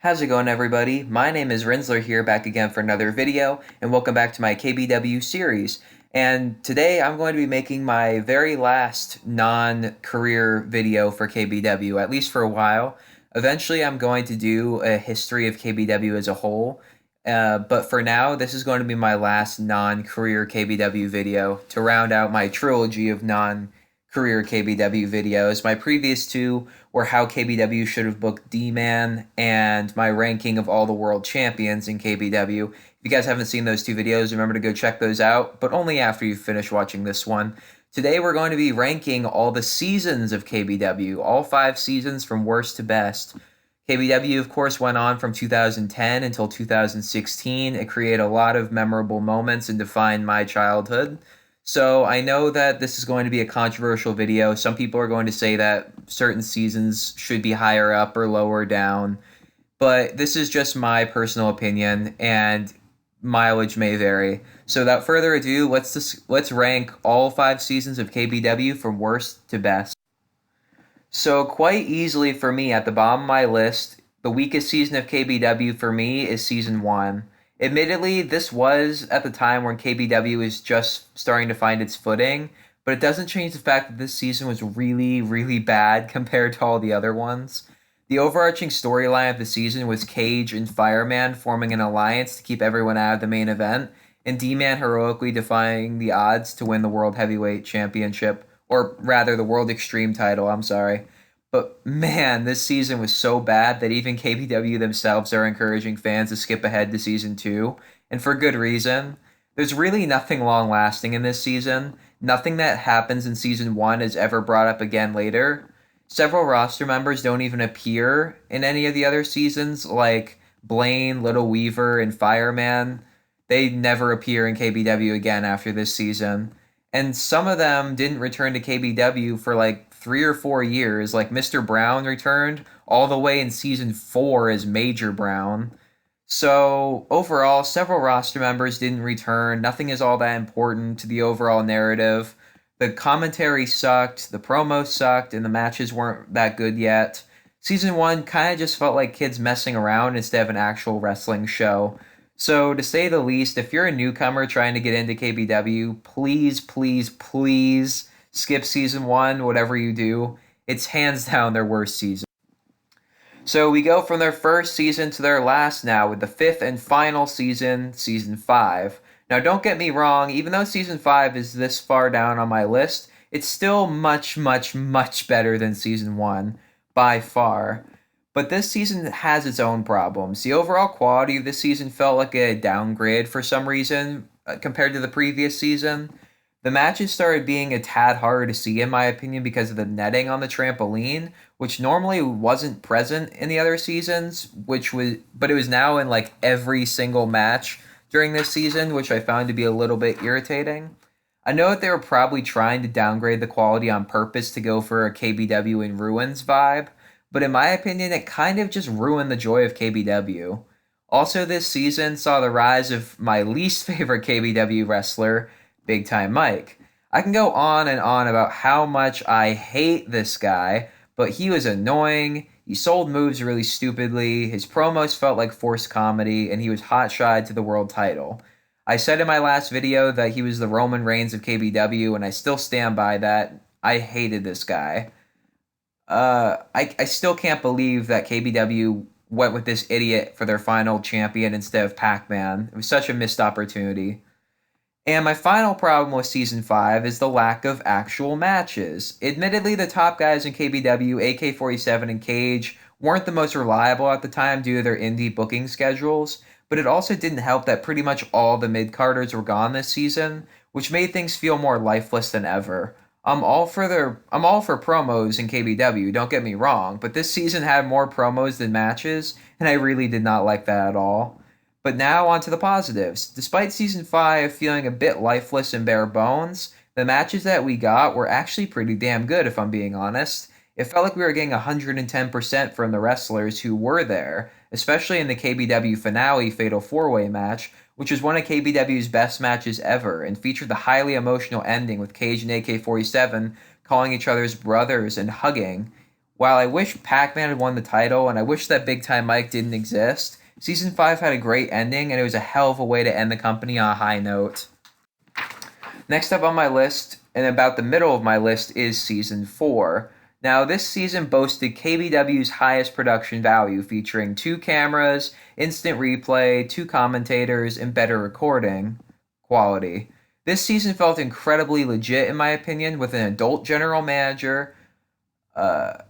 How's it going, everybody? My name is Rinzler here, back again for another video, and welcome back to my KBW series. And today I'm going to be making my very last non-career video for KBW, at least for a while. Eventually I'm going to do a history of KBW as a whole, but for now this is going to be my last non-career KBW video to round out my trilogy of non-career KBW videos. My previous two were how KBW should have booked D-Man and my ranking of all the world champions in KBW. If you guys haven't seen those two videos, remember to go check those out, but only after you finish watching this one. Today we're going to be ranking all the seasons of KBW, all 5 seasons from worst to best. KBW, of course, went on from 2010 until 2016. It created a lot of memorable moments and defined my childhood. So I know that this is going to be a controversial video. Some people are going to say that certain seasons should be higher up or lower down, but this is just my personal opinion and mileage may vary. So without further ado, let's rank all 5 seasons of KBW from worst to best. So quite easily for me, at the bottom of my list, the weakest season of KBW for me is Season 1. Admittedly, this was at the time when KBW was just starting to find its footing, but it doesn't change the fact that this season was really, really bad compared to all the other ones. The overarching storyline of the season was Cage and Fireman forming an alliance to keep everyone out of the main event, and D-Man heroically defying the odds to win the World Heavyweight Championship, or rather the World Extreme title, I'm sorry. But man, this season was so bad that even KBW themselves are encouraging fans to skip ahead to Season 2, and for good reason. There's really nothing long-lasting in this season. Nothing that happens in Season 1 is ever brought up again later. Several roster members don't even appear in any of the other seasons, like Blaine, Little Weaver, and Fireman. They never appear in KBW again after this season. And some of them didn't return to KBW for like 3 or 4 years. Like Mr. Brown returned all the way in Season 4 as Major Brown. So overall, several roster members didn't return. Nothing is all that important to the overall narrative. The commentary sucked, the promos sucked, and the matches weren't that good yet. Season 1 kind of just felt like kids messing around instead of an actual wrestling show. So, to say the least, if you're a newcomer trying to get into KBW, please, please, please skip Season 1, whatever you do. It's hands down their worst season. So, we go from their first season to their last now with the 5th and final season, Season 5. Now, don't get me wrong, even though Season 5 is this far down on my list, it's still much, much, much better than Season 1, by far. But this season has its own problems. The overall quality of this season felt like a downgrade for some reason compared to the previous season. The matches started being a tad harder to see, in my opinion, because of the netting on the trampoline, which normally wasn't present in the other seasons, but it was now in like every single match during this season, which I found to be a little bit irritating. I know that they were probably trying to downgrade the quality on purpose to go for a KBW in Ruins vibe, but in my opinion, it kind of just ruined the joy of KBW. Also, this season saw the rise of my least favorite KBW wrestler, Big Time Mike. I can go on and on about how much I hate this guy, but he was annoying, he sold moves really stupidly, his promos felt like forced comedy, and he was hotshot to the world title. I said in my last video that he was the Roman Reigns of KBW, and I still stand by that. I hated this guy. I still can't believe that KBW went with this idiot for their final champion instead of Pac-Man. It was such a missed opportunity. And my final problem with Season 5 is the lack of actual matches. Admittedly, the top guys in KBW, AK-47 and Cage, weren't the most reliable at the time due to their indie booking schedules, but it also didn't help that pretty much all the mid-carders were gone this season, which made things feel more lifeless than ever. I'm all for promos in KBW, don't get me wrong, but this season had more promos than matches, and I really did not like that at all. But now on to the positives. Despite Season 5 feeling a bit lifeless and bare bones, the matches that we got were actually pretty damn good, if I'm being honest. It felt like we were getting 110% from the wrestlers who were there, especially in the KBW finale Fatal 4-Way match, which was one of KBW's best matches ever and featured the highly emotional ending with Cage and AK-47 calling each other's brothers and hugging. While I wish Pac-Man had won the title and I wish that Big Time Mike didn't exist, Season 5 had a great ending and it was a hell of a way to end the company on a high note. Next up on my list, and about the middle of my list, is Season 4. Now, this season boasted KBW's highest production value, featuring 2 cameras, instant replay, 2 commentators, and better recording quality. This season felt incredibly legit, in my opinion, with an adult general manager, the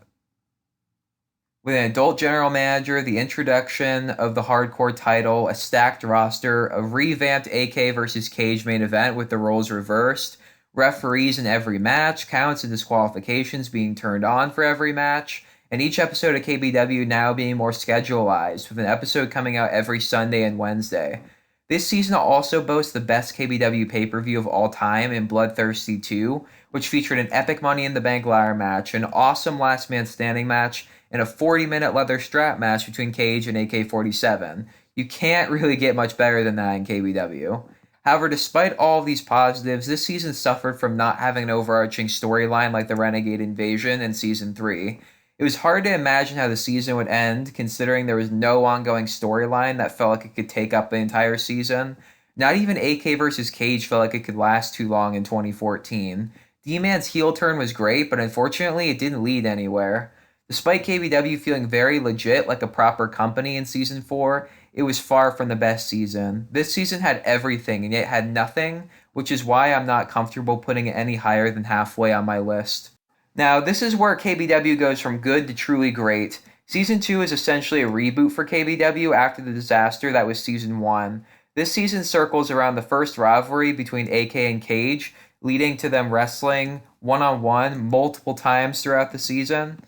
introduction of the hardcore title, a stacked roster, a revamped AK versus Cage main event with the roles reversed, referees in every match, counts and disqualifications being turned on for every match, and each episode of KBW now being more schedulized, with an episode coming out every Sunday and Wednesday. This season also boasts the best KBW pay-per-view of all time in Bloodthirsty 2, which featured an epic Money in the Bank ladder match, an awesome Last Man Standing match, and a 40-minute leather strap match between Cage and AK-47. You can't really get much better than that in KBW. However, despite all of these positives, this season suffered from not having an overarching storyline like the Renegade Invasion in Season 3. It was hard to imagine how the season would end, considering there was no ongoing storyline that felt like it could take up the entire season. Not even AK vs. Cage felt like it could last too long in 2014. D-Man's heel turn was great, but unfortunately it didn't lead anywhere. Despite KBW feeling very legit like a proper company in Season 4, it was far from the best season. This season had everything and yet had nothing, which is why I'm not comfortable putting it any higher than halfway on my list. Now, this is where KBW goes from good to truly great. Season 2 is essentially a reboot for KBW after the disaster that was Season 1. This season circles around the first rivalry between AK and Cage, leading to them wrestling one-on-one multiple times throughout the season.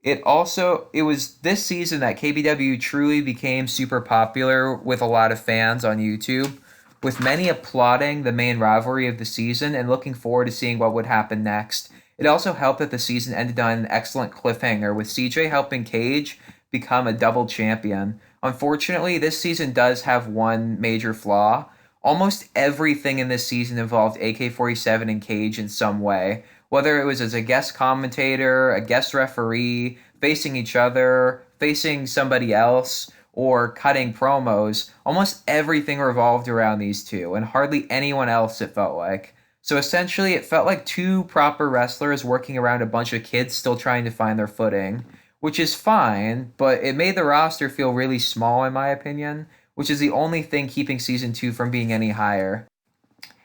It was this season that KBW truly became super popular with a lot of fans on YouTube, with many applauding the main rivalry of the season and looking forward to seeing what would happen next. It also helped that the season ended on an excellent cliffhanger, with CJ helping Cage become a double champion. Unfortunately, this season does have one major flaw. Almost everything in this season involved AK-47 and Cage in some way, whether it was as a guest commentator, a guest referee, facing each other, facing somebody else, or cutting promos. Almost everything revolved around these two, and hardly anyone else, it felt like. So essentially, it felt like 2 proper wrestlers working around a bunch of kids still trying to find their footing, which is fine, but it made the roster feel really small in my opinion, which is the only thing keeping Season 2 from being any higher.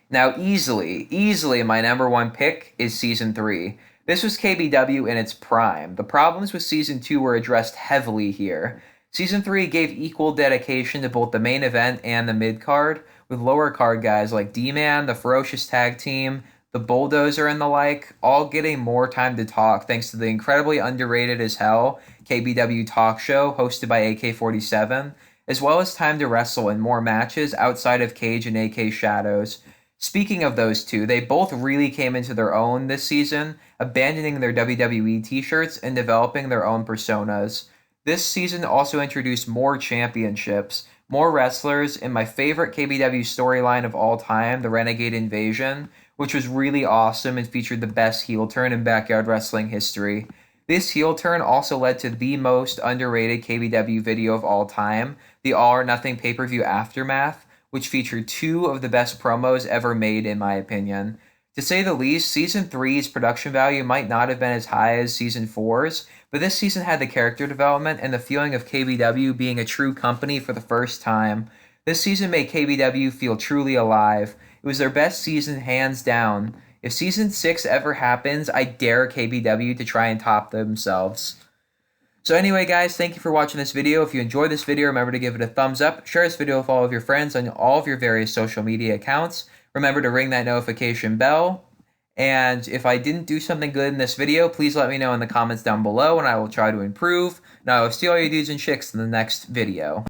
Now, easily my number 1 pick is Season 3. This was KBW in its prime. The problems with Season 2 were addressed heavily here. Season 3 gave equal dedication to both the main event and the mid-card, with lower card guys like D-Man, the Ferocious Tag Team, the Bulldozer, and the like, all getting more time to talk thanks to the incredibly underrated as hell KBW talk show hosted by AK-47, as well as time to wrestle in more matches outside of Cage and AK Shadows. Speaking of those two, they both really came into their own this season, abandoning their WWE t-shirts and developing their own personas. This season also introduced more championships, more wrestlers, and my favorite KBW storyline of all time, the Renegade Invasion, which was really awesome and featured the best heel turn in backyard wrestling history. This heel turn also led to the most underrated KBW video of all time, the All or Nothing pay-per-view Aftermath, which featured 2 of the best promos ever made in my opinion. To say the least, Season 3's production value might not have been as high as Season 4's, but this season had the character development and the feeling of KBW being a true company for the first time. This season made KBW feel truly alive. It was their best season hands down. If Season 6 ever happens, I dare KBW to try and top themselves. So anyway, guys, thank you for watching this video. If you enjoyed this video, remember to give it a thumbs up, share this video with all of your friends on all of your various social media accounts. Remember to ring that notification bell. And if I didn't do something good in this video, please let me know in the comments down below and I will try to improve. And I will see all you dudes and chicks in the next video.